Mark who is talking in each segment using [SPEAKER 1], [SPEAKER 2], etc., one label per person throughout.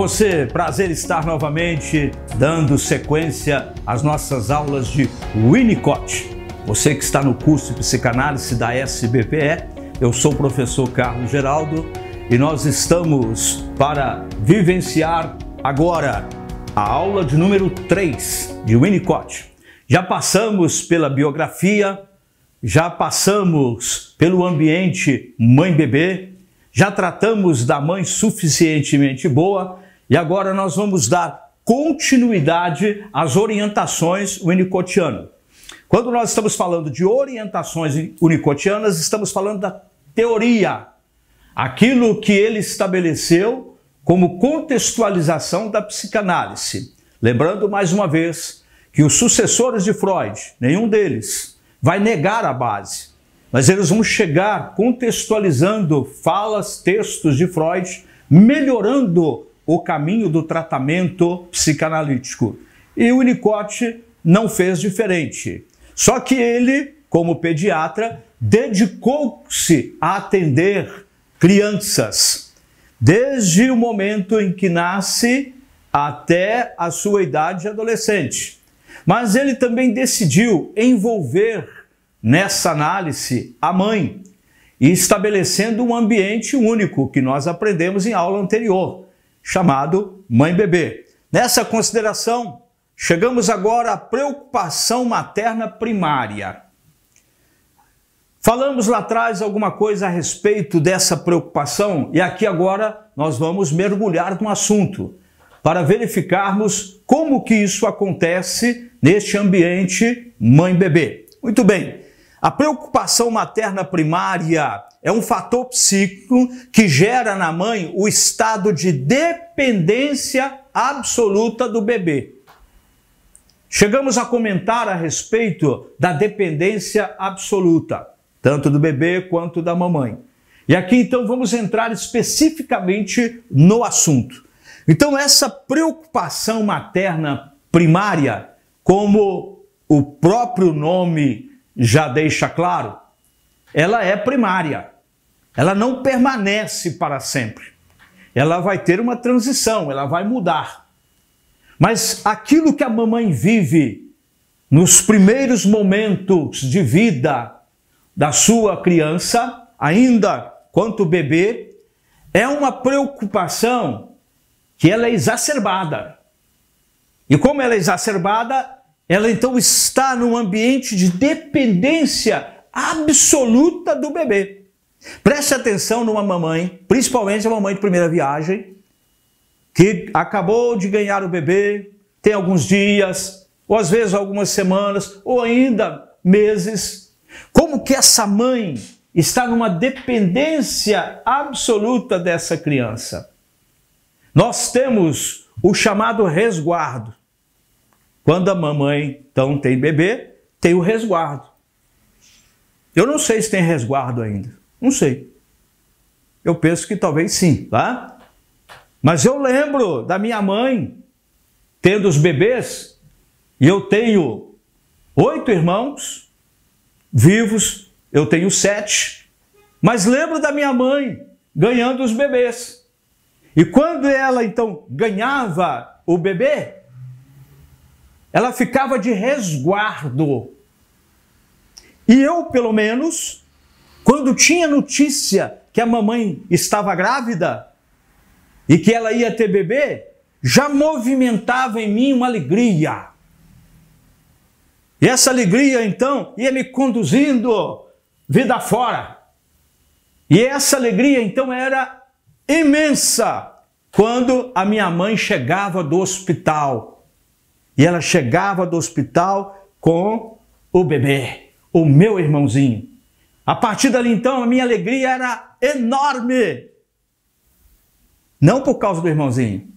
[SPEAKER 1] você, prazer estar novamente dando sequência às nossas aulas de Winnicott. Você que está no curso de psicanálise da SBPE, eu sou o professor Carlos Geraldo e nós estamos para vivenciar agora a aula de número 3 de Winnicott. Já passamos pela biografia, já passamos pelo ambiente mãe-bebê, já tratamos da mãe suficientemente boa e agora nós vamos dar continuidade às orientações winnicottianas. Quando nós estamos falando de orientações winnicottianas, estamos falando da teoria, aquilo que ele estabeleceu como contextualização da psicanálise. Lembrando mais uma vez que os sucessores de Freud, nenhum deles vai negar a base, mas eles vão chegar contextualizando falas, textos de Freud, melhorando o caminho do tratamento psicanalítico. E o Winnicott não fez diferente. Só que ele, como pediatra, dedicou-se a atender crianças, desde o momento em que nasce até a sua idade adolescente. Mas ele também decidiu envolver nessa análise a mãe, e estabelecendo um ambiente único que nós aprendemos em aula anterior, chamado mãe-bebê. Nessa consideração, chegamos agora à preocupação materna primária. Falamos lá atrás alguma coisa a respeito dessa preocupação e aqui agora nós vamos mergulhar no assunto para verificarmos como que isso acontece neste ambiente mãe-bebê. Muito bem, a preocupação materna primária é um fator psíquico que gera na mãe o estado de dependência absoluta do bebê. Chegamos a comentar a respeito da dependência absoluta, tanto do bebê quanto da mamãe. E aqui então vamos entrar especificamente no assunto. Então essa preocupação materna primária, como o próprio nome já deixa claro, ela é primária. Ela não permanece para sempre. Ela vai ter uma transição, ela vai mudar. Mas aquilo que a mamãe vive nos primeiros momentos de vida da sua criança, ainda quanto bebê, é uma preocupação que ela é exacerbada. E como ela é exacerbada, ela então está num ambiente de dependência absoluta do bebê. Preste atenção numa mamãe, principalmente a mamãe de primeira viagem, que acabou de ganhar o bebê, tem alguns dias, ou às vezes algumas semanas, ou ainda meses. Como que essa mãe está numa dependência absoluta dessa criança? Nós temos o chamado resguardo. Quando a mamãe, então, tem bebê, tem o resguardo. Eu não sei se tem resguardo ainda. Não sei. Eu penso que talvez sim, tá? Mas eu lembro da minha mãe tendo os bebês, e eu tenho 8 irmãos vivos, eu tenho 7, mas lembro da minha mãe ganhando os bebês. E quando ela, então, ganhava o bebê, ela ficava de resguardo. E eu, pelo menos, quando tinha notícia que a mamãe estava grávida e que ela ia ter bebê, já movimentava em mim uma alegria. E essa alegria, então, ia me conduzindo vida fora. E essa alegria, então, era imensa quando a minha mãe chegava do hospital. E ela chegava do hospital com o bebê, o meu irmãozinho. A partir dali, então, a minha alegria era enorme. Não por causa do irmãozinho,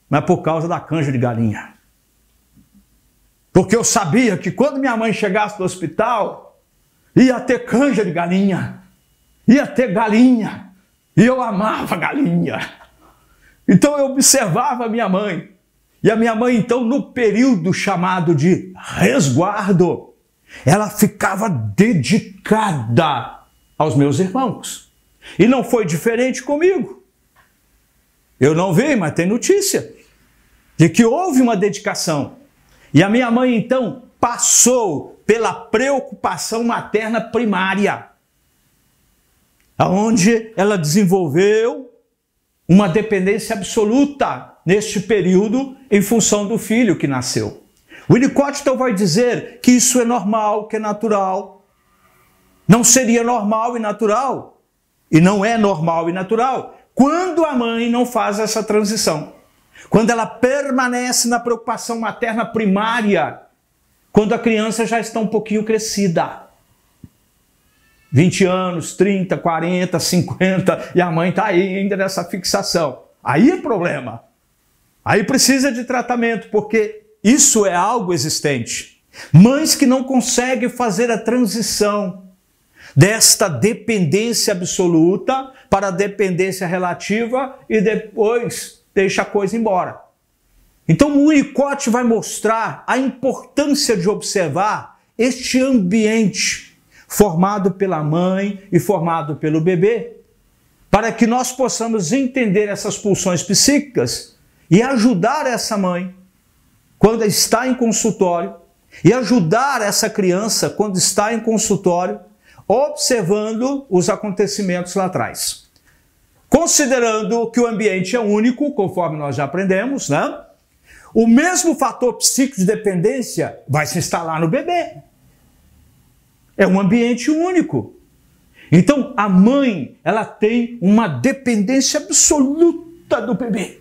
[SPEAKER 1] mas por causa da canja de galinha. Porque eu sabia que quando minha mãe chegasse do hospital, ia ter canja de galinha, ia ter galinha, e eu amava galinha. Então eu observava a minha mãe, e a minha mãe então no período chamado de resguardo, ela ficava dedicada aos meus irmãos. E não foi diferente comigo. Eu não vi, mas tem notícia de que houve uma dedicação. E a minha mãe, então, passou pela preocupação materna primária, onde ela desenvolveu uma dependência absoluta neste período em função do filho que nasceu. O Winnicott então vai dizer que isso é normal, que é natural. Não seria normal e natural, e não é normal e natural, quando a mãe não faz essa transição. Quando ela permanece na preocupação materna primária, quando a criança já está um pouquinho crescida. 20 anos, 30, 40, 50, e a mãe está aí ainda nessa fixação. Aí é problema. Aí precisa de tratamento, porque isso é algo existente. Mães que não conseguem fazer a transição desta dependência absoluta para a dependência relativa e depois deixa a coisa embora. Então o Winnicott vai mostrar a importância de observar este ambiente formado pela mãe e formado pelo bebê, para que nós possamos entender essas pulsões psíquicas e ajudar essa mãe quando está em consultório e ajudar essa criança quando está em consultório, observando os acontecimentos lá atrás. Considerando que o ambiente é único, conforme nós já aprendemos, né? O mesmo fator psíquico de dependência vai se instalar no bebê. É um ambiente único. Então, a mãe, ela tem uma dependência absoluta do bebê.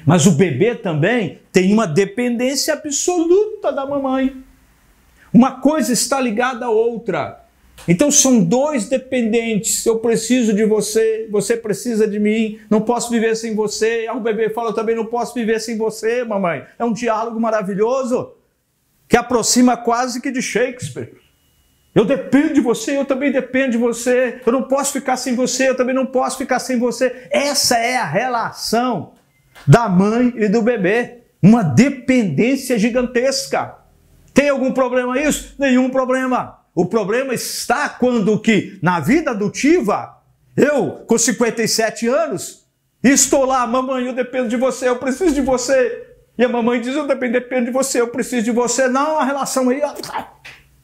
[SPEAKER 1] Mas o bebê também tem uma dependência absoluta da mamãe. Uma coisa está ligada à outra. Então são dois dependentes. Eu preciso de você, você precisa de mim, não posso viver sem você. Aí o bebê fala, eu também não posso viver sem você, mamãe. É um diálogo maravilhoso que aproxima quase que de Shakespeare. Eu dependo de você, eu também dependo de você. Eu não posso ficar sem você, eu também não posso ficar sem você. Essa é a relação da mãe e do bebê. Uma dependência gigantesca. Tem algum problema isso? Nenhum problema. O problema está quando que, na vida adotiva, eu, com 57 anos, estou lá, mamãe, eu dependo de você, eu preciso de você. E a mamãe diz, eu também dependo de você, eu preciso de você. Não, a relação aí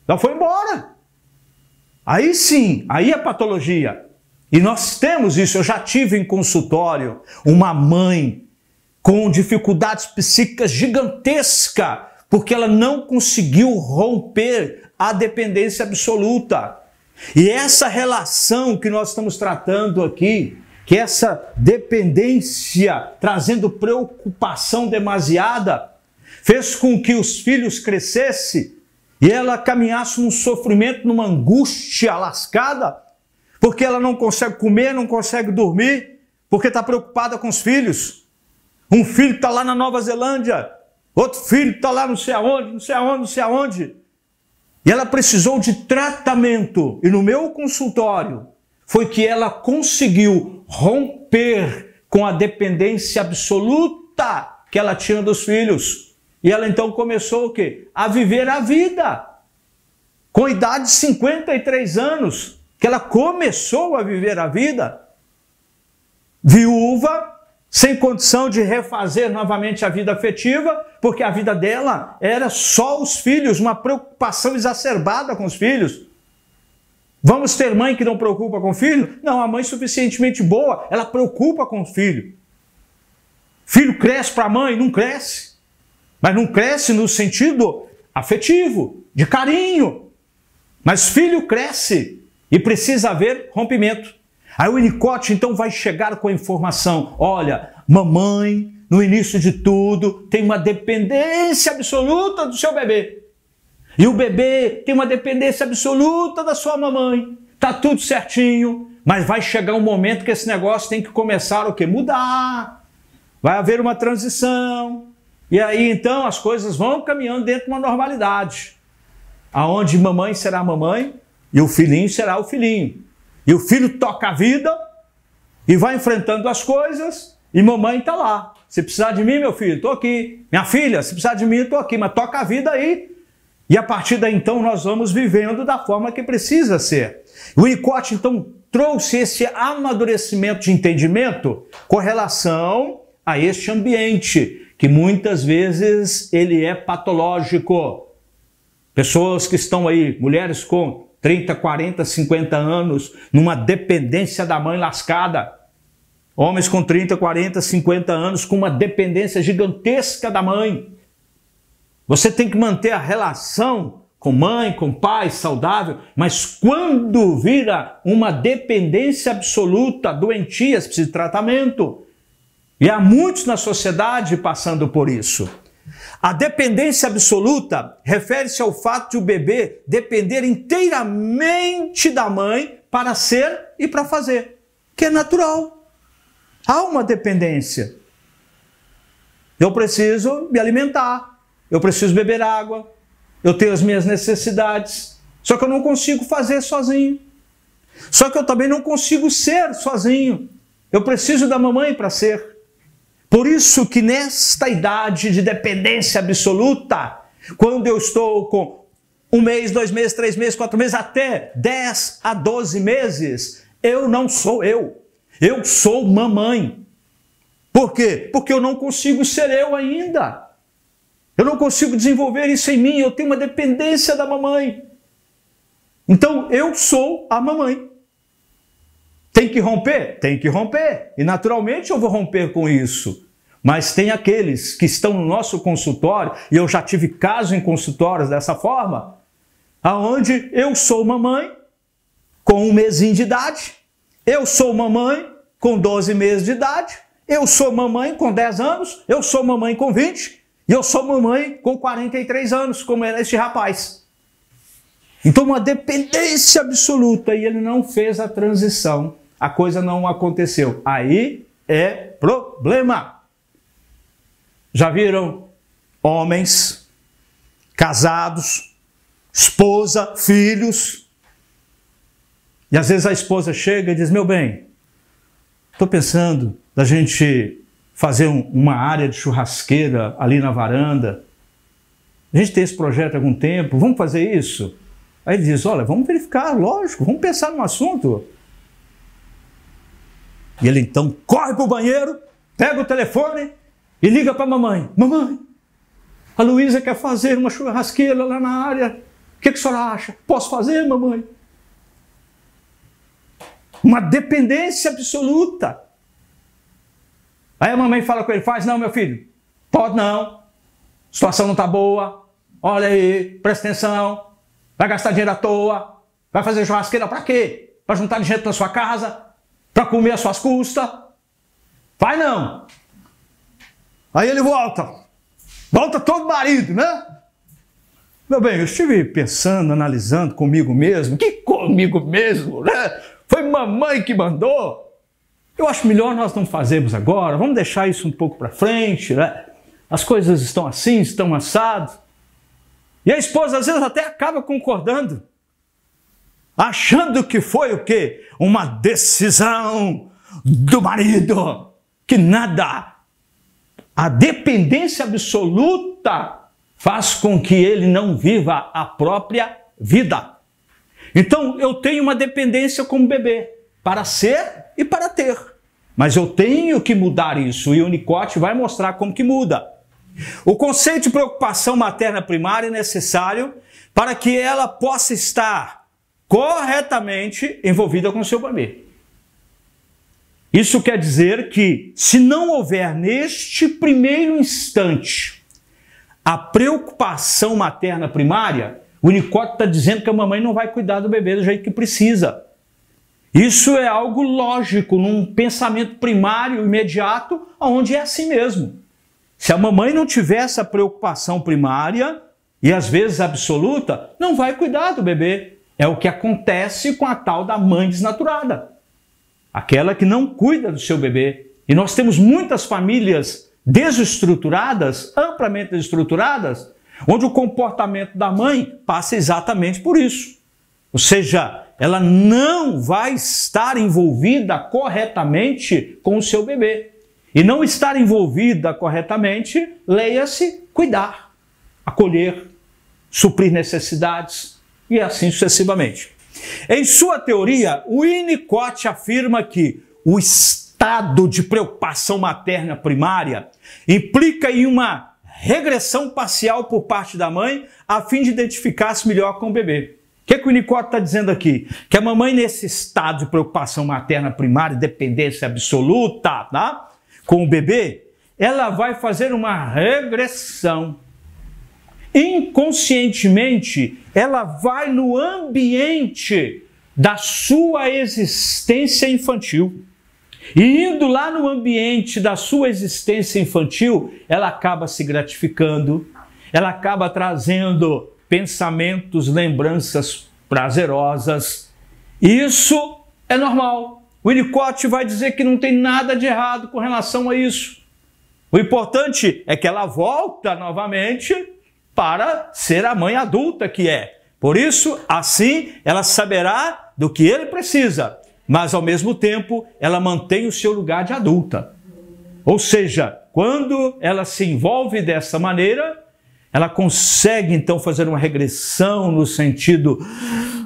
[SPEAKER 1] já foi embora. Aí sim, aí é patologia. E nós temos isso, eu já tive em consultório uma mãe com dificuldades psíquicas gigantescas, porque ela não conseguiu romper a dependência absoluta. E essa relação que nós estamos tratando aqui, que essa dependência trazendo preocupação demasiada, fez com que os filhos crescessem e ela caminhasse num sofrimento, numa angústia lascada, porque ela não consegue comer, não consegue dormir, porque está preocupada com os filhos. Um filho está lá na Nova Zelândia, outro filho está lá não sei aonde, não sei aonde, não sei aonde. E ela precisou de tratamento. E no meu consultório foi que ela conseguiu romper com a dependência absoluta que ela tinha dos filhos. E ela então começou o quê? A viver a vida. Com idade de 53 anos, que ela começou a viver a vida. Viúva, sem condição de refazer novamente a vida afetiva, porque a vida dela era só os filhos, uma preocupação exacerbada com os filhos. Vamos ter mãe que não preocupa com o filho? Não, a mãe suficientemente boa, ela preocupa com o filho. Filho cresce para a mãe? Não cresce. Mas não cresce no sentido afetivo, de carinho. Mas filho cresce e precisa haver rompimento. Aí o Winnicott então vai chegar com a informação, olha, mamãe, no início de tudo, tem uma dependência absoluta do seu bebê. E o bebê tem uma dependência absoluta da sua mamãe. Tá tudo certinho, mas vai chegar um momento que esse negócio tem que começar o quê? Mudar. Vai haver uma transição. E aí então as coisas vão caminhando dentro de uma normalidade. Aonde mamãe será mamãe e o filhinho será o filhinho. E o filho toca a vida e vai enfrentando as coisas e mamãe está lá. Se precisar de mim, meu filho, estou aqui. Minha filha, se precisar de mim, estou aqui. Mas toca a vida aí. E a partir daí, então, nós vamos vivendo da forma que precisa ser. O Winnicott, então, trouxe esse amadurecimento de entendimento com relação a este ambiente, que muitas vezes ele é patológico. Pessoas que estão aí, mulheres com 30, 40, 50 anos, numa dependência da mãe lascada. Homens com 30, 40, 50 anos, com uma dependência gigantesca da mãe. Você tem que manter a relação com mãe, com pai, saudável, mas quando vira uma dependência absoluta, doentia, precisa de tratamento. E há muitos na sociedade passando por isso. A dependência absoluta refere-se ao fato de o bebê depender inteiramente da mãe para ser e para fazer, que é natural. Há uma dependência. Eu preciso me alimentar, eu preciso beber água, eu tenho as minhas necessidades, só que eu não consigo fazer sozinho. Só que eu também não consigo ser sozinho. Eu preciso da mamãe para ser. Por isso que nesta idade de dependência absoluta, quando eu estou com 1 mês, 2 meses, 3 meses, 4 meses, até 10 a 12 meses, eu não sou eu. Eu sou mamãe. Por quê? Porque eu não consigo ser eu ainda. Eu não consigo desenvolver isso em mim, eu tenho uma dependência da mamãe. Então, eu sou a mamãe. Tem que romper? Tem que romper. E naturalmente eu vou romper com isso. Mas tem aqueles que estão no nosso consultório, e eu já tive casos em consultórios dessa forma, aonde eu sou mamãe com 1 mesinho de idade, eu sou mamãe com 12 meses de idade, eu sou mamãe com 10 anos, eu sou mamãe com 20, e eu sou mamãe com 43 anos, como era este rapaz. Então, uma dependência absoluta, e ele não fez a transição. A coisa não aconteceu. Aí é problema. Já viram homens casados, esposa, filhos, e às vezes a esposa chega e diz: meu bem, estou pensando da gente fazer uma área de churrasqueira ali na varanda. A gente tem esse projeto há algum tempo, vamos fazer isso? Aí ele diz: olha, vamos verificar, lógico, vamos pensar no assunto. E ele então corre para o banheiro, pega o telefone e liga para a mamãe. Mamãe, a Luísa quer fazer uma churrasqueira lá na área. O que a senhora acha? Posso fazer, mamãe? Uma dependência absoluta. Aí a mamãe fala com ele: faz não, meu filho. Pode não. A situação não está boa. Olha aí, presta atenção. Vai gastar dinheiro à toa. Vai fazer churrasqueira para quê? Para juntar gente na sua casa? Para comer às suas custas? Vai não. Aí ele volta. Volta todo marido, né? Meu bem, eu estive pensando, analisando comigo mesmo. Que comigo mesmo, né? Foi mamãe que mandou. Eu acho melhor nós não fazermos agora. Vamos deixar isso um pouco para frente, né? As coisas estão assim, estão assadas. E a esposa às vezes até acaba concordando, achando que foi o quê? Uma decisão do marido. Que nada. A dependência absoluta faz com que ele não viva a própria vida. Então eu tenho uma dependência como bebê, para ser e para ter. Mas eu tenho que mudar isso, e o Winnicott vai mostrar como que muda. O conceito de preocupação materna primária é necessário para que ela possa estar corretamente envolvida com o seu bebê. Isso quer dizer que, se não houver neste primeiro instante a preocupação materna primária, o Winnicott está dizendo que a mamãe não vai cuidar do bebê do jeito que precisa. Isso é algo lógico, num pensamento primário, imediato, onde é assim mesmo. Se a mamãe não tiver essa preocupação primária, e às vezes absoluta, não vai cuidar do bebê. É o que acontece com a tal da mãe desnaturada. Aquela que não cuida do seu bebê. E nós temos muitas famílias desestruturadas, amplamente desestruturadas, onde o comportamento da mãe passa exatamente por isso. Ou seja, ela não vai estar envolvida corretamente com o seu bebê. E não estar envolvida corretamente, leia-se cuidar, acolher, suprir necessidades e assim sucessivamente. Em sua teoria, o Winnicott afirma que estado de preocupação materna primária implica em uma regressão parcial por parte da mãe a fim de identificar-se melhor com o bebê. O que o Winnicott está dizendo aqui? Que a mamãe, nesse estado de preocupação materna primária, dependência absoluta, tá? Com o bebê, ela vai fazer uma regressão. Inconscientemente, ela vai no ambiente da sua existência infantil. E indo lá no ambiente da sua existência infantil, ela acaba se gratificando, ela acaba trazendo pensamentos, lembranças prazerosas. Isso é normal. O Winnicott vai dizer que não tem nada de errado com relação a isso. O importante é que ela volta novamente para ser a mãe adulta que é. Por isso, assim, ela saberá do que ele precisa, mas ao mesmo tempo ela mantém o seu lugar de adulta. Ou seja, quando ela se envolve dessa maneira, ela consegue então fazer uma regressão no sentido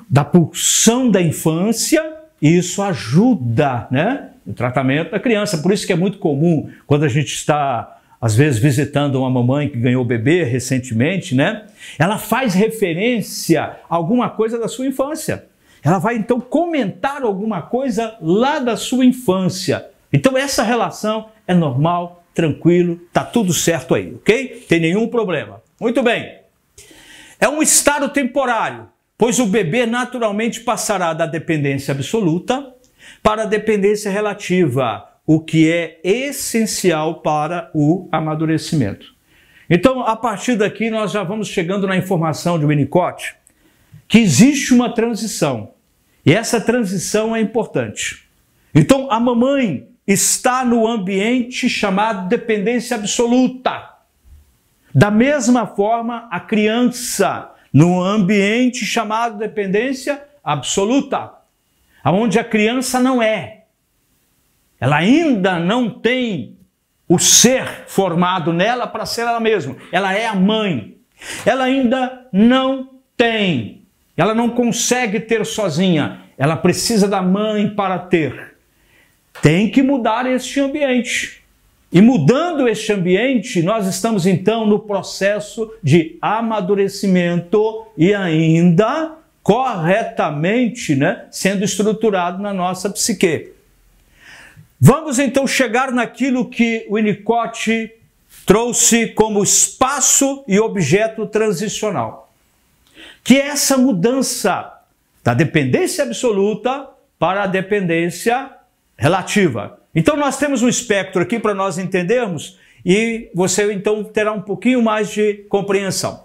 [SPEAKER 1] da pulsão da infância, e isso ajuda, né, no tratamento da criança. Por isso que é muito comum quando a gente está, às vezes, visitando uma mamãe que ganhou bebê recentemente, né, ela faz referência a alguma coisa da sua infância. Ela vai então comentar alguma coisa lá da sua infância. Então essa relação é normal, tranquilo, tá tudo certo aí, ok? Tem nenhum problema. Muito bem. É um estado temporário, pois o bebê naturalmente passará da dependência absoluta para a dependência relativa, o que é essencial para o amadurecimento. Então, a partir daqui, nós já vamos chegando na informação de Winnicott, que existe uma transição, e essa transição é importante. Então, a mamãe está no ambiente chamado dependência absoluta. Da mesma forma, a criança no ambiente chamado dependência absoluta, onde a criança não é. Ela ainda não tem o ser formado nela para ser ela mesma. Ela é a mãe. Ela ainda não tem. Ela não consegue ter sozinha. Ela precisa da mãe para ter. Tem que mudar este ambiente. E mudando este ambiente, nós estamos então no processo de amadurecimento e ainda corretamente, né, sendo estruturado na nossa psique. Vamos então chegar naquilo que o Winnicott trouxe como espaço e objeto transicional, que é essa mudança da dependência absoluta para a dependência relativa. Então nós temos um espectro aqui para nós entendermos e você então terá um pouquinho mais de compreensão.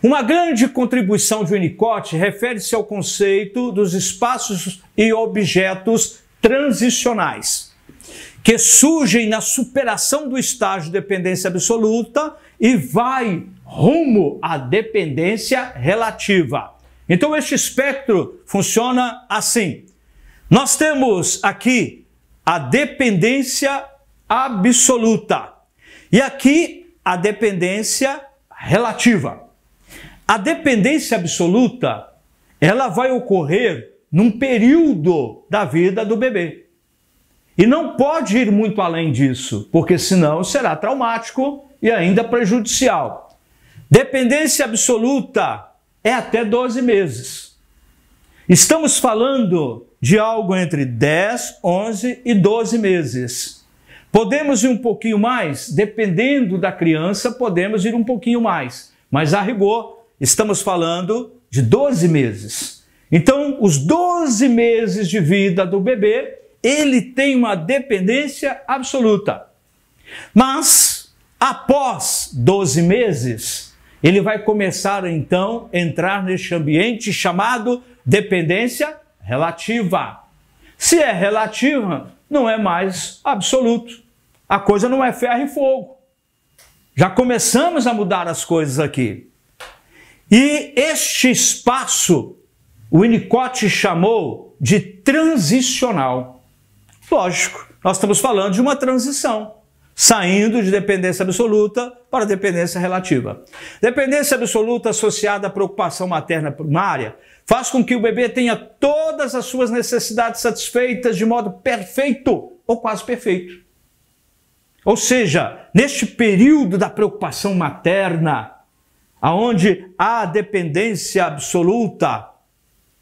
[SPEAKER 1] Uma grande contribuição de Winnicott refere-se ao conceito dos espaços e objetos transicionais, que surgem na superação do estágio de dependência absoluta e vai rumo à dependência relativa. Então este espectro funciona assim. Nós temos aqui a dependência absoluta e aqui a dependência relativa. A dependência absoluta, ela vai ocorrer num período da vida do bebê. E não pode ir muito além disso, porque senão será traumático e ainda prejudicial. Dependência absoluta é até 12 meses. Estamos falando de algo entre 10, 11 e 12 meses. Podemos ir um pouquinho mais? Dependendo da criança, podemos ir um pouquinho mais. Mas, a rigor, estamos falando de 12 meses. Então, os 12 meses de vida do bebê, ele tem uma dependência absoluta. Mas, após 12 meses, ele vai começar, então, a entrar neste ambiente chamado dependência relativa. Se é relativa, não é mais absoluto. A coisa não é ferro e fogo. Já começamos a mudar as coisas aqui. E este espaço, o Winnicott chamou de transicional. Lógico, nós estamos falando de uma transição, saindo de dependência absoluta para dependência relativa. Dependência absoluta associada à preocupação materna primária faz com que o bebê tenha todas as suas necessidades satisfeitas de modo perfeito ou quase perfeito. Ou seja, neste período da preocupação materna, aonde há dependência absoluta,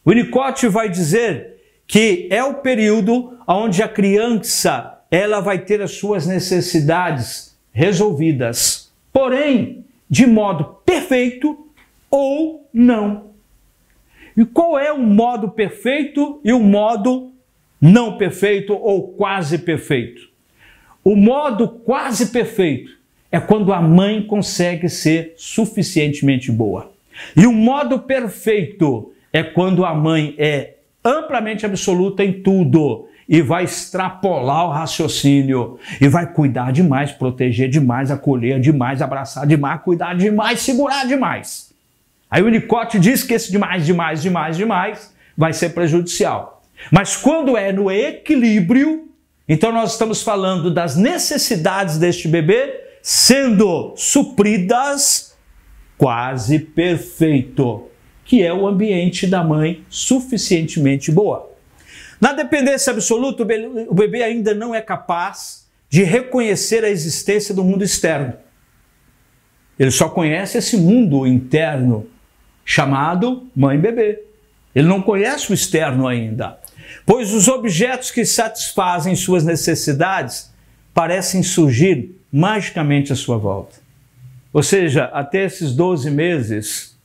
[SPEAKER 1] o Winnicott vai dizer que é o período onde a criança ela vai ter as suas necessidades resolvidas, porém, de modo perfeito ou não. E qual é o modo perfeito e o modo não perfeito ou quase perfeito? O modo quase perfeito é quando a mãe consegue ser suficientemente boa. E o modo perfeito é quando a mãe é amplamente absoluta em tudo e vai extrapolar o raciocínio e vai cuidar demais, proteger demais, acolher demais, abraçar demais, cuidar demais, segurar demais. Aí o Winnicott diz que esse demais vai ser prejudicial. Mas quando é no equilíbrio, então nós estamos falando das necessidades deste bebê sendo supridas quase perfeito, que é o ambiente da mãe suficientemente boa. Na dependência absoluta, o bebê ainda não é capaz de reconhecer a existência do mundo externo. Ele só conhece esse mundo interno, chamado mãe-bebê. Ele não conhece o externo ainda, pois os objetos que satisfazem suas necessidades parecem surgir magicamente à sua volta. Ou seja, até esses 12 meses,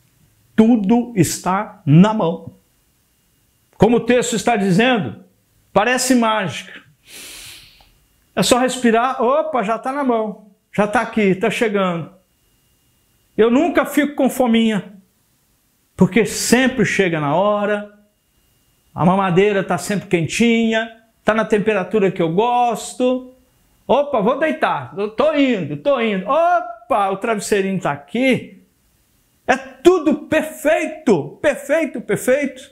[SPEAKER 1] tudo está na mão. Como o texto está dizendo, parece mágica. É só respirar, opa, já está na mão, já está aqui, está chegando. Eu nunca fico com fominha, porque sempre chega na hora, a mamadeira está sempre quentinha, está na temperatura que eu gosto. Opa, vou deitar, estou indo. Opa, o travesseirinho está aqui. É tudo perfeito, perfeito.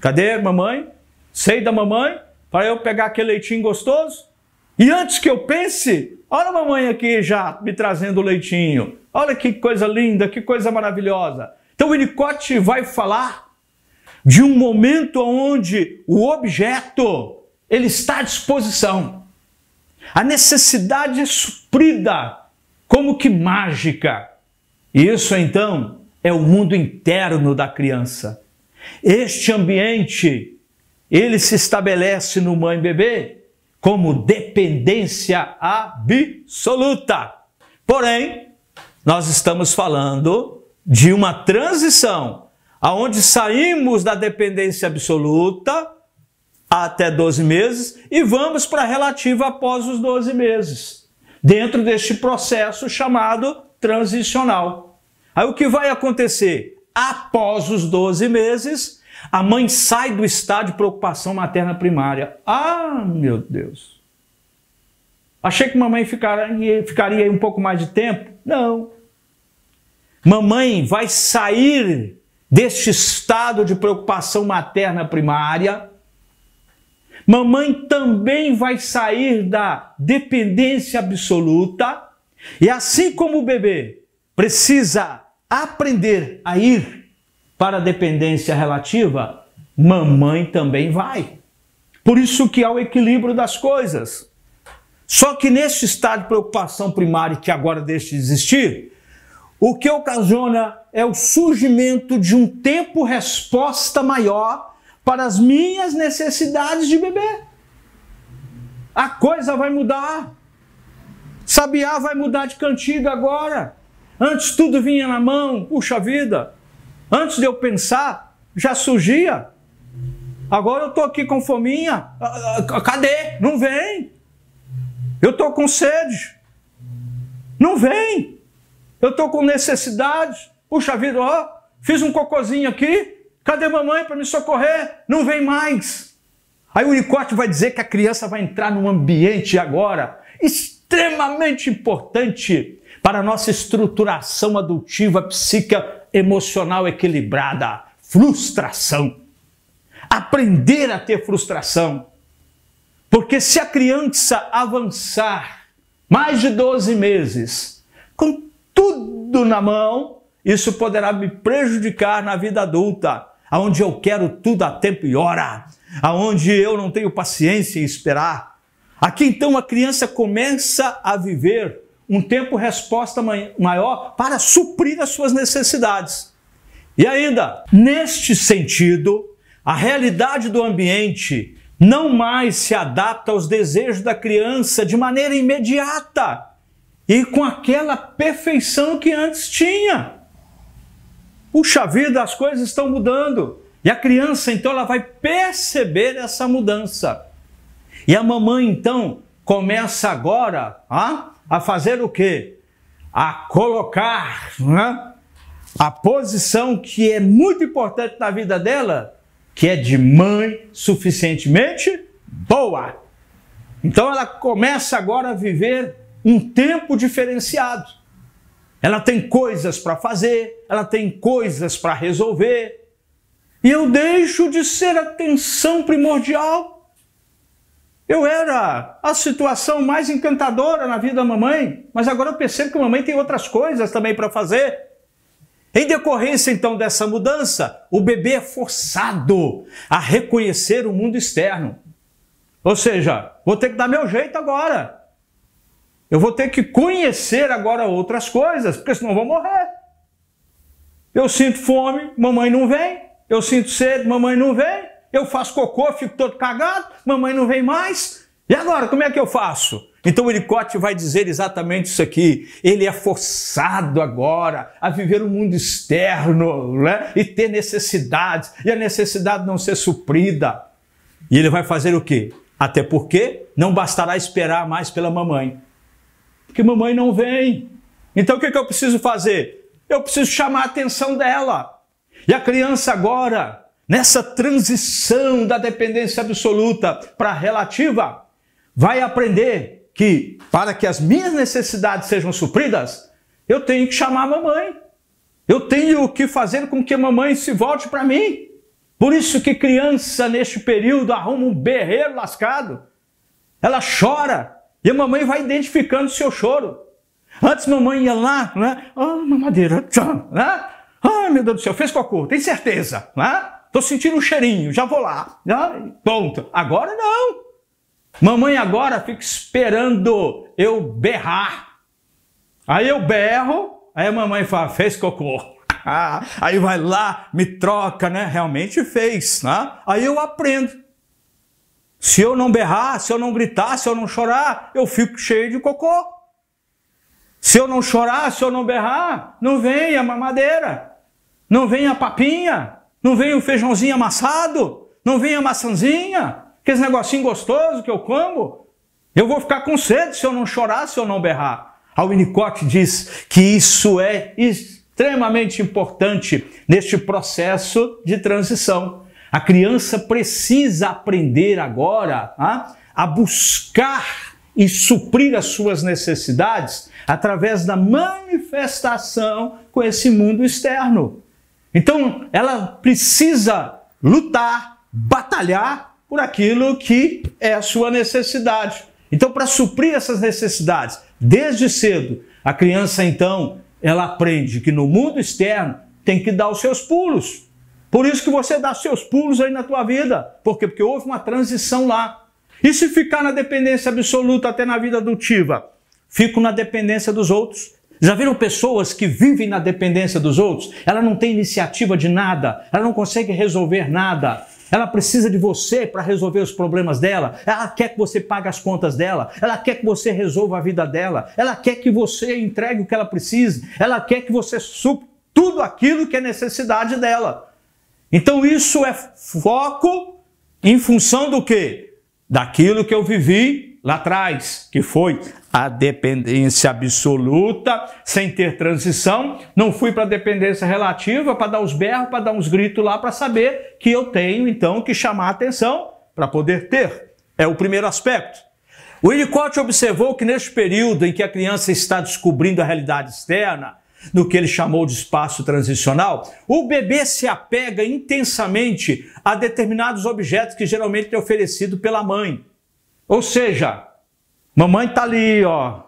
[SPEAKER 1] Cadê a mamãe? Sei da mamãe, para eu pegar aquele leitinho gostoso. E antes que eu pense, olha a mamãe aqui já me trazendo o leitinho. Olha que coisa linda, que coisa maravilhosa. Então o Winnicott vai falar de um momento onde o objeto ele está à disposição. A necessidade é suprida, como que mágica. E isso então é o mundo interno da criança. Este ambiente, ele se estabelece no mãe-bebê como dependência absoluta. Porém, nós estamos falando de uma transição, aonde saímos da dependência absoluta até 12 meses e vamos para a relativa após os 12 meses, dentro deste processo chamado transicional. Aí o que vai acontecer? Após os 12 meses, a mãe sai do estado de preocupação materna primária. Ah, meu Deus! Achei que mamãe ficaria aí um pouco mais de tempo? Não. Mamãe vai sair deste estado de preocupação materna primária. Mamãe também vai sair da dependência absoluta. E assim como o bebê precisa aprender a ir para a dependência relativa, mamãe também vai. Por isso que há o equilíbrio das coisas. Só que nesse estado de preocupação primária que agora deixa de existir, o que ocasiona é o surgimento de um tempo-resposta maior para as minhas necessidades de bebê. A coisa vai mudar. Sabiá vai mudar de cantiga agora. Antes tudo vinha na mão, puxa vida. Antes de eu pensar, já surgia. Agora eu estou aqui com fominha. Cadê? Não vem. Eu estou com sede. Não vem. Eu estou com necessidade. Puxa vida, ó, fiz um cocôzinho aqui. Cadê mamãe para me socorrer? Não vem mais. Aí o Winnicott vai dizer que a criança vai entrar num ambiente agora extremamente importante para a nossa estruturação adutiva, psíquica, emocional equilibrada. Frustração. Aprender a ter frustração. Porque se a criança avançar mais de 12 meses, com tudo na mão, isso poderá me prejudicar na vida adulta. aonde eu quero tudo a tempo e hora, aonde eu não tenho paciência em esperar. Aqui então a criança começa a viver um tempo-resposta maior para suprir as suas necessidades. E ainda, neste sentido, a realidade do ambiente não mais se adapta aos desejos da criança de maneira imediata e com aquela perfeição que antes tinha. Puxa vida, as coisas estão mudando. E a criança, então, ela vai perceber essa mudança. E a mamãe, então, começa agora a fazer o quê? A colocar a posição que é muito importante na vida dela, que é de mãe suficientemente boa. Então ela começa agora a viver um tempo diferenciado. Ela tem coisas para fazer, ela tem coisas para resolver. E eu deixo de ser a atenção primordial. Eu era a situação mais encantadora na vida da mamãe, mas agora eu percebo que a mamãe tem outras coisas também para fazer. Em decorrência, então, dessa mudança, o bebê é forçado a reconhecer o mundo externo. Ou seja, vou ter que dar meu jeito agora. Eu vou ter que conhecer agora outras coisas, porque senão eu vou morrer. Eu sinto fome, mamãe não vem. Eu sinto sede, mamãe não vem. Eu faço cocô, fico todo cagado, mamãe não vem mais. E agora, como é que eu faço? Então o Winnicott vai dizer exatamente isso aqui. Ele é forçado agora a viver o mundo externo, né? E ter necessidades, e a necessidade não ser suprida. E ele vai fazer o quê? Até porque não bastará esperar mais pela mamãe. Porque mamãe não vem. Então o que eu preciso fazer? Eu preciso chamar a atenção dela. E a criança agora, nessa transição da dependência absoluta para a relativa, vai aprender que, para que as minhas necessidades sejam supridas, eu tenho que chamar a mamãe. Eu tenho que fazer com que a mamãe se volte para mim. Por isso que criança, neste período, arruma um berreiro lascado. Ela chora e a mamãe vai identificando o seu choro. Antes a mamãe ia lá, né? Mamadeira, né? Ai, meu Deus do céu, fez cocô, tem certeza, né? Tô sentindo um cheirinho, já vou lá. Ponto. Agora não. Mamãe agora fica esperando eu berrar. Aí eu berro, aí a mamãe fala, fez cocô. Aí vai lá, me troca, né? Realmente fez, né? Aí eu aprendo. Se eu não berrar, se eu não gritar, se eu não chorar, eu fico cheio de cocô. Se eu não chorar, se eu não berrar, não vem a mamadeira, não vem a papinha, não vem o feijãozinho amassado, não vem a maçãzinha, aqueles negocinho gostoso que eu como. Eu vou ficar com sede se eu não chorar, se eu não berrar. A Winnicott diz que isso é extremamente importante neste processo de transição. A criança precisa aprender agora a buscar e suprir as suas necessidades através da manifestação com esse mundo externo. Então, ela precisa lutar, batalhar por aquilo que é a sua necessidade. Então, para suprir essas necessidades, desde cedo, a criança, então, ela aprende que no mundo externo tem que dar os seus pulos. Por isso que você dá seus pulos aí na tua vida. Por quê? Porque houve uma transição lá. E se ficar na dependência absoluta até na vida adotiva? Fico na dependência dos outros. Já viram pessoas que vivem na dependência dos outros? Ela não tem iniciativa de nada, ela não consegue resolver nada. Ela precisa de você para resolver os problemas dela. Ela quer que você pague as contas dela. Ela quer que você resolva a vida dela. Ela quer que você entregue o que ela precisa. Ela quer que você supra tudo aquilo que é necessidade dela. Então isso é foco em função do quê? Daquilo que eu vivi lá atrás, que foi a dependência absoluta, sem ter transição. Não fui para a dependência relativa para dar os berros, para dar uns gritos lá, para saber que eu tenho, então, que chamar a atenção para poder ter. É o primeiro aspecto. O Winnicott observou que neste período em que a criança está descobrindo a realidade externa, no que ele chamou de espaço transicional, o bebê se apega intensamente a determinados objetos que geralmente é oferecido pela mãe. Ou seja, mamãe está ali, ó,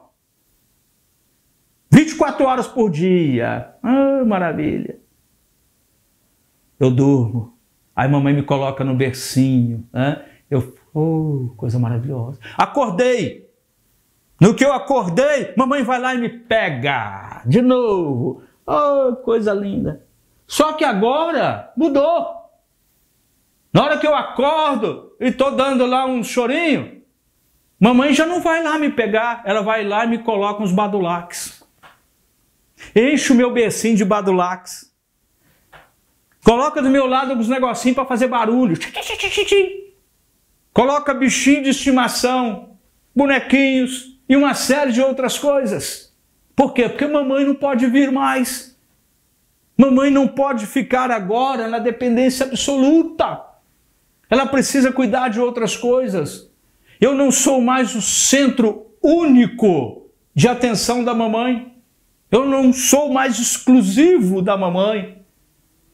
[SPEAKER 1] 24 horas por dia. Ah, maravilha. Eu durmo. Aí mamãe me coloca no bercinho, né? Coisa maravilhosa. Acordei. No que eu acordei, mamãe vai lá e me pega de novo. Oh, coisa linda. Só que agora mudou. Na hora que eu acordo e estou dando lá um chorinho, mamãe já não vai lá me pegar, ela vai lá e me coloca uns Badulaques. Enche o meu bercinho de Badulaques. Coloca do meu lado uns negocinhos para fazer barulho. Coloca bichinho de estimação, bonequinhos e uma série de outras coisas. Por quê? Porque mamãe não pode vir mais. Mamãe não pode ficar agora na dependência absoluta. Ela precisa cuidar de outras coisas. Eu não sou mais o centro único de atenção da mamãe. Eu não sou mais exclusivo da mamãe.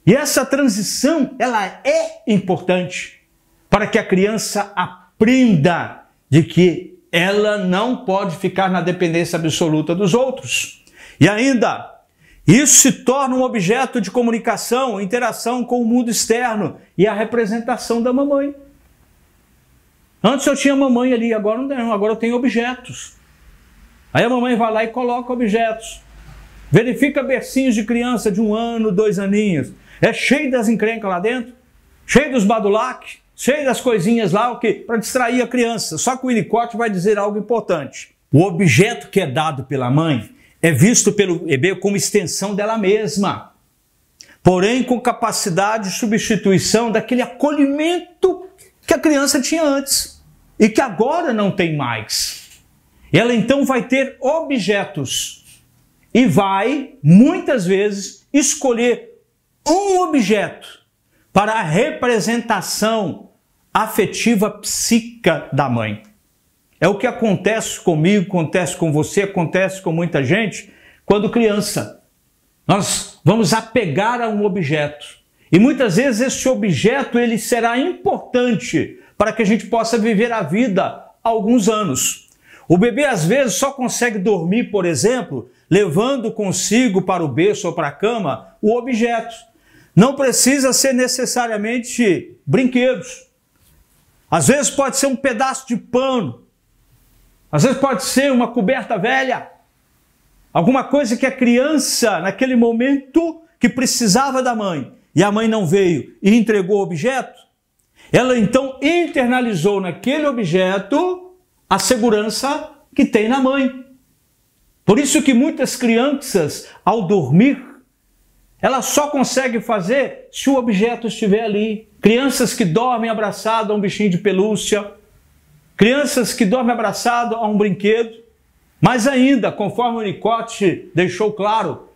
[SPEAKER 1] E essa transição, ela é importante para que a criança aprenda de que ela não pode ficar na dependência absoluta dos outros. E ainda, isso se torna um objeto de comunicação, interação com o mundo externo e a representação da mamãe. Antes eu tinha mamãe ali, agora não tenho, agora eu tenho objetos. Aí a mamãe vai lá e coloca objetos. Verifica bercinhos de criança de 1 ano, 2 aninhos. É cheio das encrencas lá dentro, cheio dos badulaques, cheio das coisinhas lá para distrair a criança. Só que o Winnicott vai dizer algo importante. O objeto que é dado pela mãe é visto pelo bebê como extensão dela mesma, porém com capacidade de substituição daquele acolhimento que a criança tinha antes e que agora não tem mais. Ela então vai ter objetos e vai, muitas vezes, escolher um objeto para a representação afetiva psíquica da mãe. É o que acontece comigo, acontece com você, acontece com muita gente quando criança. Nós vamos apegar a um objeto. E muitas vezes esse objeto ele será importante para que a gente possa viver a vida há alguns anos. O bebê às vezes só consegue dormir, por exemplo, levando consigo para o berço ou para a cama o objeto. Não precisa ser necessariamente brinquedos. Às vezes pode ser um pedaço de pano. Às vezes pode ser uma coberta velha. Alguma coisa que a criança, naquele momento que precisava da mãe, e a mãe não veio e entregou o objeto, ela então internalizou naquele objeto a segurança que tem na mãe. Por isso que muitas crianças, ao dormir, ela só consegue fazer se o objeto estiver ali. Crianças que dormem abraçado a um bichinho de pelúcia, crianças que dormem abraçado a um brinquedo, mas ainda, conforme o Winnicott deixou claro,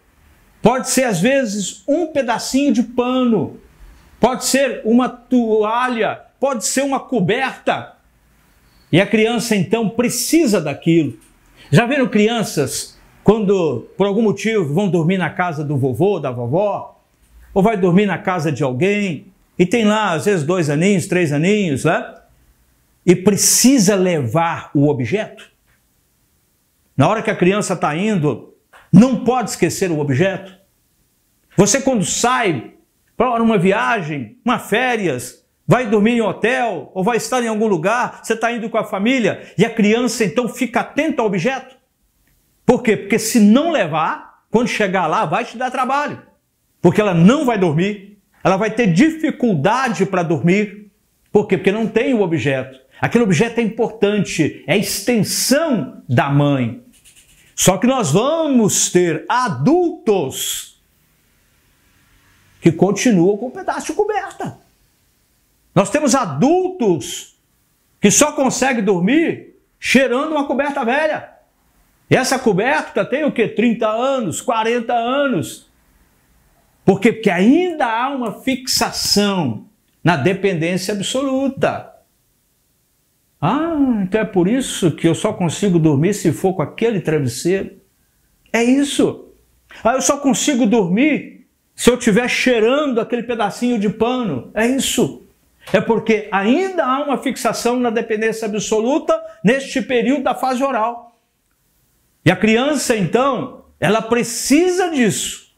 [SPEAKER 1] pode ser às vezes um pedacinho de pano, pode ser uma toalha, pode ser uma coberta. E a criança então precisa daquilo. Já viram crianças quando por algum motivo vão dormir na casa do vovô, da vovó, ou vai dormir na casa de alguém, e tem lá às vezes 2 aninhos, 3 aninhos, né? E precisa levar o objeto? Na hora que a criança está indo, não pode esquecer o objeto. Você quando sai para uma viagem, uma férias, vai dormir em hotel ou vai estar em algum lugar, você está indo com a família e a criança então fica atenta ao objeto. Por quê? Porque se não levar, quando chegar lá vai te dar trabalho. Porque ela não vai dormir, ela vai ter dificuldade para dormir. Por quê? Porque não tem o objeto. Aquele objeto é importante, é a extensão da mãe. Só que nós vamos ter adultos que continuam com um pedaço de coberta. Nós temos adultos que só conseguem dormir cheirando uma coberta velha. E essa coberta tem o quê? 30 anos, 40 anos. Por quê? Porque ainda há uma fixação na dependência absoluta. Então é por isso que eu só consigo dormir se for com aquele travesseiro. É isso. Eu só consigo dormir se eu estiver cheirando aquele pedacinho de pano. É isso. É porque ainda há uma fixação na dependência absoluta neste período da fase oral. E a criança, então, ela precisa disso.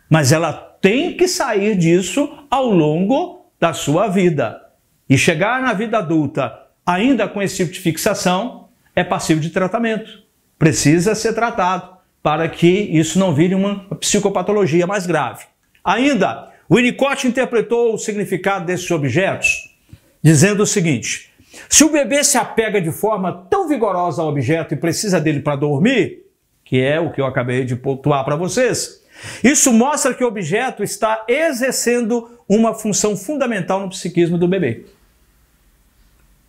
[SPEAKER 1] Mas ela tem que sair disso ao longo da sua vida. E chegar na vida adulta ainda com esse tipo de fixação é passivo de tratamento. Precisa ser tratado para que isso não vire uma psicopatologia mais grave. Ainda, o Winnicott interpretou o significado desses objetos dizendo o seguinte: se o bebê se apega de forma tão vigorosa ao objeto e precisa dele para dormir, que é o que eu acabei de pontuar para vocês, isso mostra que o objeto está exercendo uma função fundamental no psiquismo do bebê.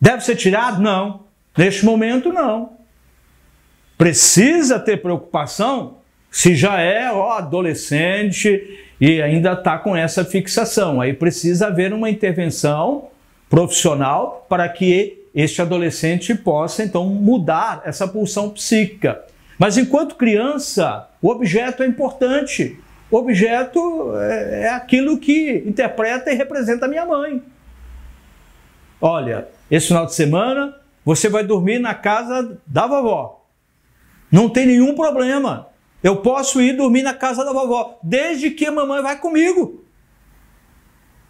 [SPEAKER 1] Deve ser tirado? Não. Neste momento, não. Precisa ter preocupação se já é adolescente e ainda está com essa fixação. Aí precisa haver uma intervenção profissional para que este adolescente possa, então, mudar essa pulsão psíquica. Mas enquanto criança, o objeto é importante. O objeto é aquilo que interpreta e representa a minha mãe. Olha, esse final de semana você vai dormir na casa da vovó. Não tem nenhum problema. Eu posso ir dormir na casa da vovó, desde que a mamãe vai comigo.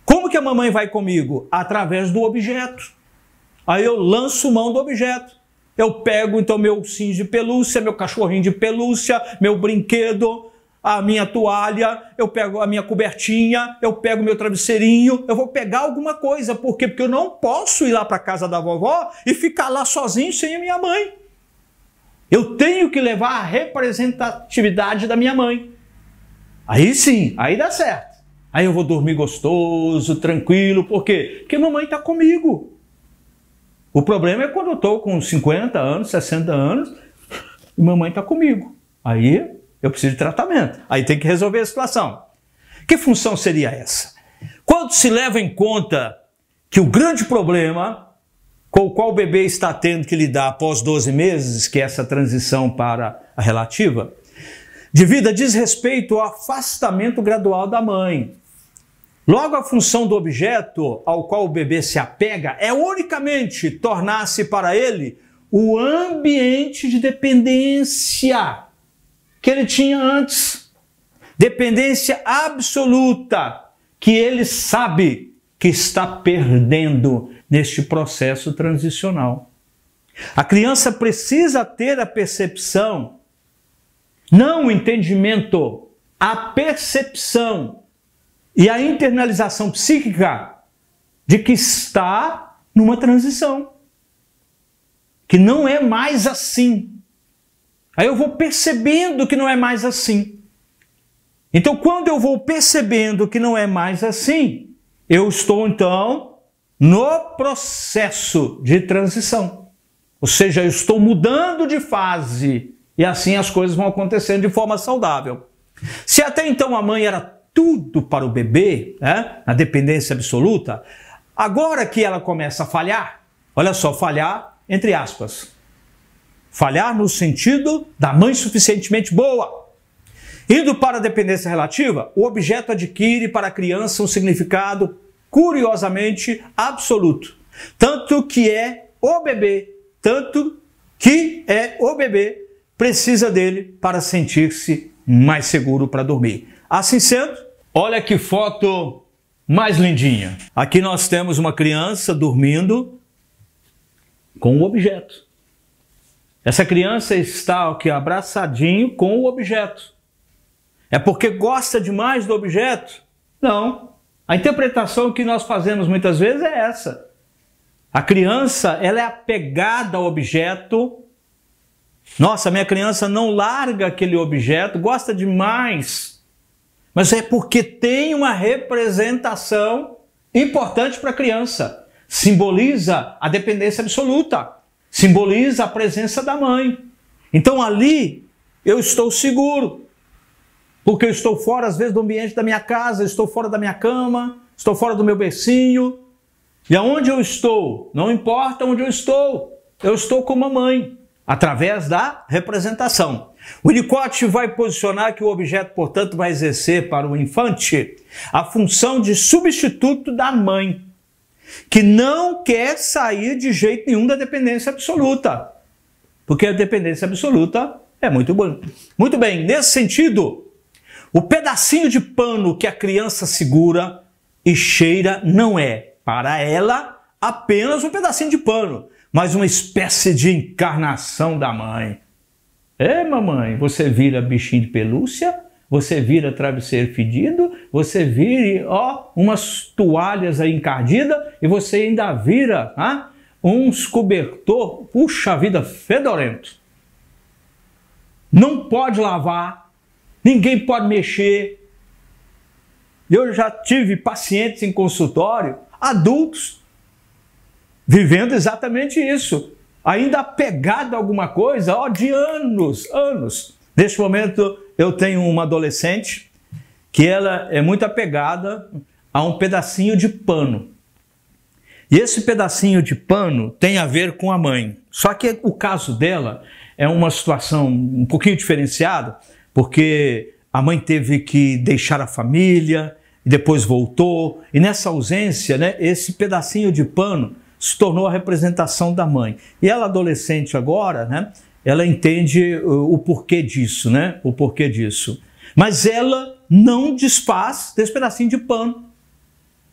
[SPEAKER 1] Como que a mamãe vai comigo? Através do objeto. Aí eu lanço mão do objeto. Eu pego então meu ursinho de pelúcia, meu cachorrinho de pelúcia, meu brinquedo, a minha toalha, eu pego a minha cobertinha, eu pego meu travesseirinho, eu vou pegar alguma coisa. Por quê? Porque eu não posso ir lá para a casa da vovó e ficar lá sozinho sem a minha mãe. Eu tenho que levar a representatividade da minha mãe. Aí sim, aí dá certo. Aí eu vou dormir gostoso, tranquilo. Por quê? Porque a mamãe está comigo. O problema é quando eu estou com 50 anos, 60 anos, e mamãe está comigo. Aí eu preciso de tratamento. Aí tem que resolver a situação. Que função seria essa? Quando se leva em conta que o grande problema com o qual o bebê está tendo que lidar após 12 meses, que é essa transição para a relativa, de vida diz respeito ao afastamento gradual da mãe. Logo, a função do objeto ao qual o bebê se apega é unicamente tornar-se para ele o ambiente de dependência que ele tinha antes. Dependência absoluta que ele sabe que está perdendo neste processo transicional. A criança precisa ter a percepção, não o entendimento, a percepção e a internalização psíquica de que está numa transição, que não é mais assim. Aí eu vou percebendo que não é mais assim. Então, quando eu vou percebendo que não é mais assim, eu estou, então, no processo de transição. Ou seja, eu estou mudando de fase e assim as coisas vão acontecendo de forma saudável. Se até então a mãe era tudo para o bebê, né, na dependência absoluta, agora que ela começa a falhar, olha só, falhar entre aspas, falhar no sentido da mãe suficientemente boa. Indo para a dependência relativa, o objeto adquire para a criança um significado curiosamente absoluto. Tanto que o bebê precisa dele para sentir-se mais seguro para dormir. Assim sendo, olha que foto mais lindinha. Aqui nós temos uma criança dormindo com o objeto. Essa criança está aqui abraçadinho com o objeto. É porque gosta demais do objeto? Não. A interpretação que nós fazemos muitas vezes é essa. A criança, ela é apegada ao objeto. Nossa, minha criança não larga aquele objeto, gosta demais. Mas é porque tem uma representação importante para a criança. Simboliza a dependência absoluta. Simboliza a presença da mãe. Então ali eu estou seguro. Porque eu estou fora, às vezes, do ambiente da minha casa, estou fora da minha cama, estou fora do meu bercinho. E aonde eu estou? Não importa onde eu estou com a mãe, através da representação. O Winnicott vai posicionar que o objeto, portanto, vai exercer para o infante a função de substituto da mãe, que não quer sair de jeito nenhum da dependência absoluta. Porque a dependência absoluta é muito boa. Muito bem, nesse sentido, o pedacinho de pano que a criança segura e cheira não é, para ela, apenas um pedacinho de pano, mas uma espécie de encarnação da mãe. Mamãe, você vira bichinho de pelúcia, você vira travesseiro fedido, você vira, umas toalhas aí encardidas e você ainda vira uns cobertor, puxa vida, fedorento. Não pode lavar, ninguém pode mexer. Eu já tive pacientes em consultório, adultos, vivendo exatamente isso. Ainda apegado a alguma coisa, de anos. Neste momento, eu tenho uma adolescente que ela é muito apegada a um pedacinho de pano. E esse pedacinho de pano tem a ver com a mãe. Só que o caso dela é uma situação um pouquinho diferenciada, porque a mãe teve que deixar a família, e depois voltou, e nessa ausência, esse pedacinho de pano se tornou a representação da mãe. E ela, adolescente agora, ela entende o porquê disso, O porquê disso. Mas ela não desfaz desse pedacinho de pano.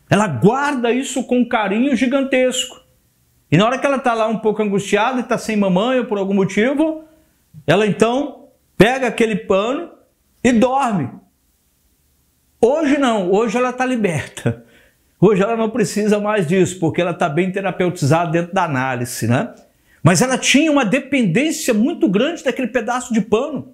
[SPEAKER 1] Ela guarda isso com um carinho gigantesco. E na hora que ela está lá um pouco angustiada e está sem mamãe ou por algum motivo, ela então pega aquele pano e dorme. Hoje não, hoje ela está liberta. Hoje ela não precisa mais disso, porque ela está bem terapeutizada dentro da análise, Mas ela tinha uma dependência muito grande daquele pedaço de pano.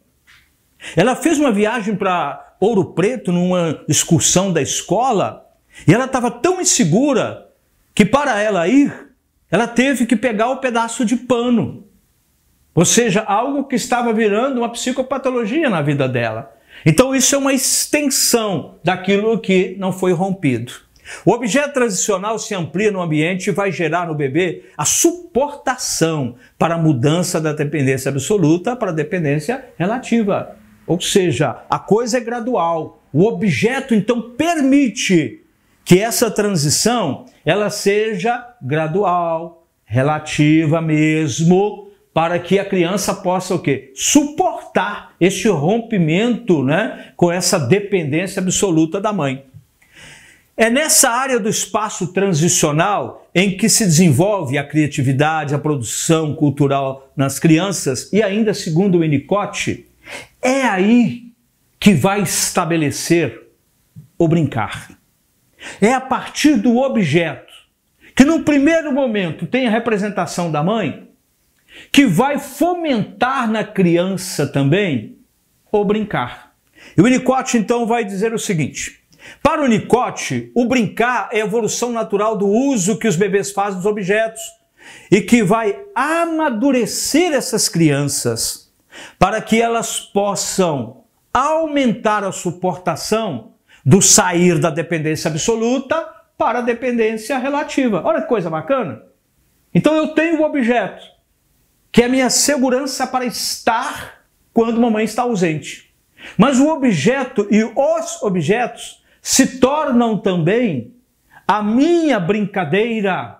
[SPEAKER 1] Ela fez uma viagem para Ouro Preto, numa excursão da escola, e ela estava tão insegura que para ela ir, ela teve que pegar o pedaço de pano. Ou seja, algo que estava virando uma psicopatologia na vida dela. Então isso é uma extensão daquilo que não foi rompido. O objeto transicional se amplia no ambiente e vai gerar no bebê a suportação para a mudança da dependência absoluta para a dependência relativa. Ou seja, a coisa é gradual. O objeto, então, permite que essa transição ela seja gradual, relativa mesmo, para que a criança possa o quê? Suportar este rompimento, com essa dependência absoluta da mãe. É nessa área do espaço transicional em que se desenvolve a criatividade, a produção cultural nas crianças e ainda, segundo o Winnicott, é aí que vai estabelecer o brincar. É a partir do objeto, que no primeiro momento tem a representação da mãe, que vai fomentar na criança também o brincar. E o Winnicott então vai dizer o seguinte: para o Winnicott, o brincar é a evolução natural do uso que os bebês fazem dos objetos e que vai amadurecer essas crianças para que elas possam aumentar a suportação do sair da dependência absoluta para a dependência relativa. Olha que coisa bacana! Então eu tenho o objeto, que é a minha segurança para estar quando mamãe está ausente. Mas o objeto e os objetos se tornam também a minha brincadeira,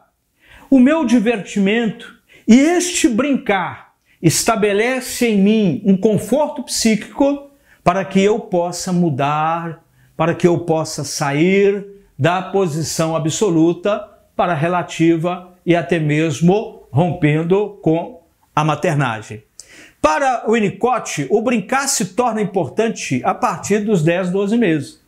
[SPEAKER 1] o meu divertimento, e este brincar estabelece em mim um conforto psíquico para que eu possa mudar, para que eu possa sair da posição absoluta para a relativa e até mesmo rompendo com a maternagem. Para o Winnicott, o brincar se torna importante a partir dos 10, 12 meses.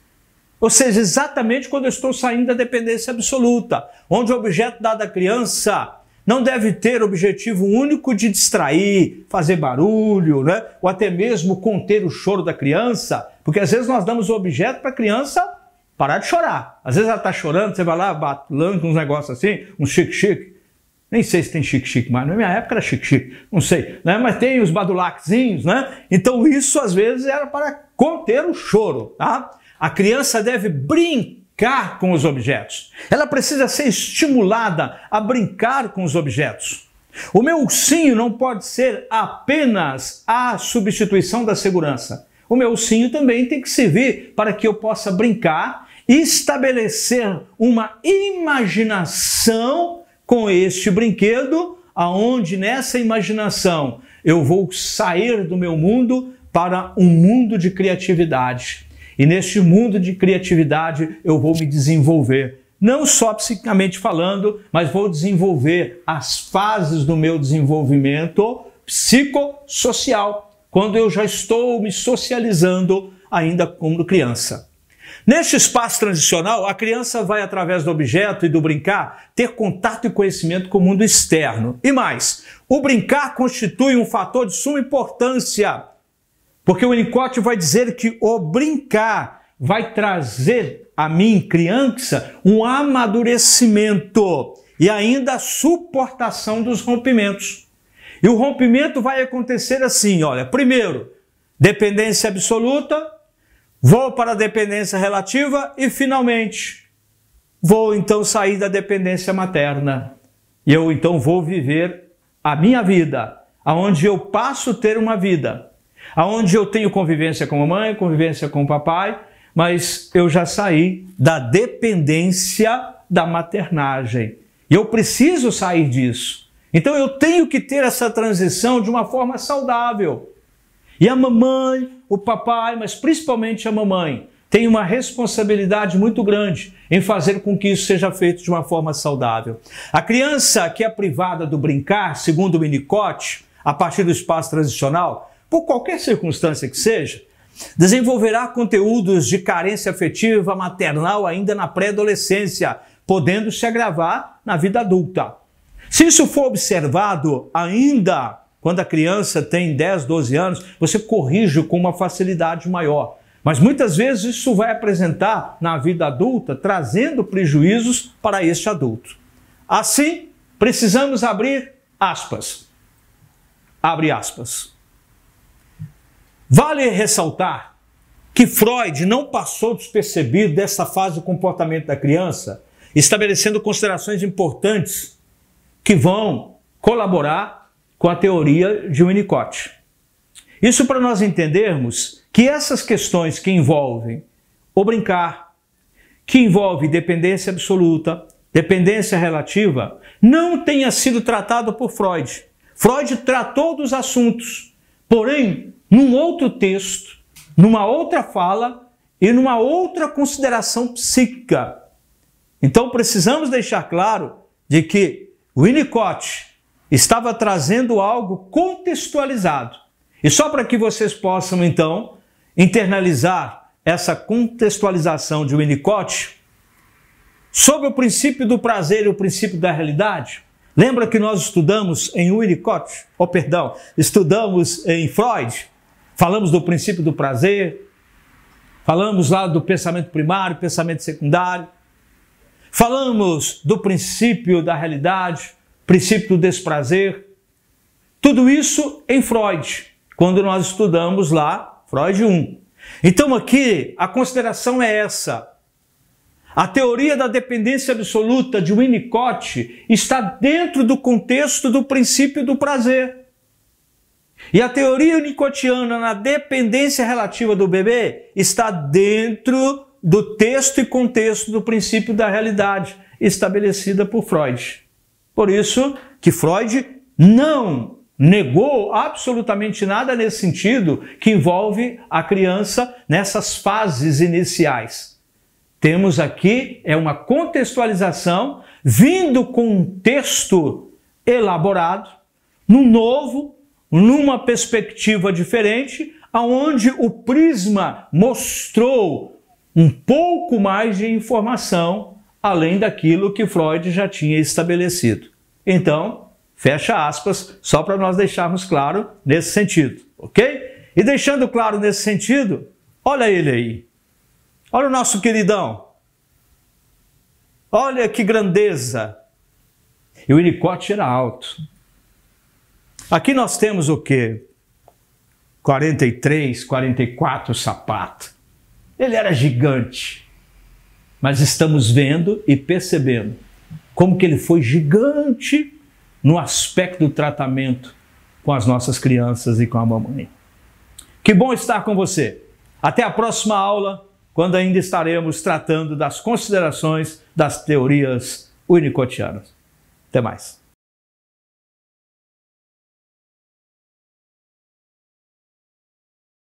[SPEAKER 1] Ou seja, exatamente quando eu estou saindo da dependência absoluta, onde o objeto dado à criança não deve ter objetivo único de distrair, fazer barulho, ou até mesmo conter o choro da criança, porque às vezes nós damos o objeto para a criança parar de chorar. Às vezes ela está chorando, você vai lá, batendo com uns negócios assim, um chique-chique. Nem sei se tem chique-chique, mas na minha época era chique-chique, não sei, mas tem os badulaquezinhos, Então isso às vezes era para conter o choro, tá? A criança deve brincar com os objetos. Ela precisa ser estimulada a brincar com os objetos. O meu ursinho não pode ser apenas a substituição da segurança. O meu ursinho também tem que servir para que eu possa brincar e estabelecer uma imaginação com este brinquedo, aonde nessa imaginação eu vou sair do meu mundo para um mundo de criatividade. E neste mundo de criatividade eu vou me desenvolver. Não só psicamente falando, mas vou desenvolver as fases do meu desenvolvimento psicossocial, quando eu já estou me socializando ainda como criança. Neste espaço transicional, a criança vai, através do objeto e do brincar, ter contato e conhecimento com o mundo externo. E mais, o brincar constitui um fator de suma importância, porque o Winnicott vai dizer que o brincar vai trazer a mim, criança, um amadurecimento e ainda a suportação dos rompimentos. E o rompimento vai acontecer assim, olha, primeiro, dependência absoluta, vou para a dependência relativa e, finalmente, vou então sair da dependência materna. E eu então vou viver a minha vida, aonde eu passo a ter uma vida, aonde eu tenho convivência com a mamãe, convivência com o papai, mas eu já saí da dependência da maternagem. E eu preciso sair disso. Então eu tenho que ter essa transição de uma forma saudável. E a mamãe, o papai, mas principalmente a mamãe, tem uma responsabilidade muito grande em fazer com que isso seja feito de uma forma saudável. A criança que é privada do brincar, segundo o Winnicott, a partir do espaço transicional, por qualquer circunstância que seja, desenvolverá conteúdos de carência afetiva maternal ainda na pré-adolescência, podendo se agravar na vida adulta. Se isso for observado ainda quando a criança tem 10, 12 anos, você corrige com uma facilidade maior. Mas muitas vezes isso vai apresentar na vida adulta, trazendo prejuízos para este adulto. Assim, precisamos abrir aspas. Abre aspas. Vale ressaltar que Freud não passou despercebido dessa fase do comportamento da criança, estabelecendo considerações importantes que vão colaborar com a teoria de Winnicott. Isso para nós entendermos que essas questões que envolvem o brincar, que envolve dependência absoluta, dependência relativa, não tenha sido tratado por Freud. Freud tratou dos assuntos, porém, num outro texto, numa outra fala e numa outra consideração psíquica. Então precisamos deixar claro de que Winnicott estava trazendo algo contextualizado. E só para que vocês possam, então, internalizar essa contextualização de Winnicott sobre o princípio do prazer e o princípio da realidade. Lembra que nós estudamos em Winnicott, estudamos em Freud, falamos do princípio do prazer, falamos lá do pensamento primário, pensamento secundário, falamos do princípio da realidade, princípio do desprazer, tudo isso em Freud, quando nós estudamos lá Freud 1. Então aqui a consideração é essa. A teoria da dependência absoluta de Winnicott está dentro do contexto do princípio do prazer. E a teoria winnicottiana na dependência relativa do bebê está dentro do texto e contexto do princípio da realidade estabelecida por Freud. Por isso que Freud não negou absolutamente nada nesse sentido que envolve a criança nessas fases iniciais. Temos aqui uma contextualização vindo com um texto elaborado, numa perspectiva diferente, onde o prisma mostrou um pouco mais de informação além daquilo que Freud já tinha estabelecido. Então, fecha aspas, só para nós deixarmos claro nesse sentido, ok? E deixando claro nesse sentido, olha ele aí. Olha o nosso queridão. Olha que grandeza. E o Winnicott era alto. Aqui nós temos o quê? 43, 44 sapatos. Ele era gigante. Mas estamos vendo e percebendo como que ele foi gigante no aspecto do tratamento com as nossas crianças e com a mamãe. Que bom estar com você. Até a próxima aula, quando ainda estaremos tratando das considerações das teorias winnicottianas. Até mais.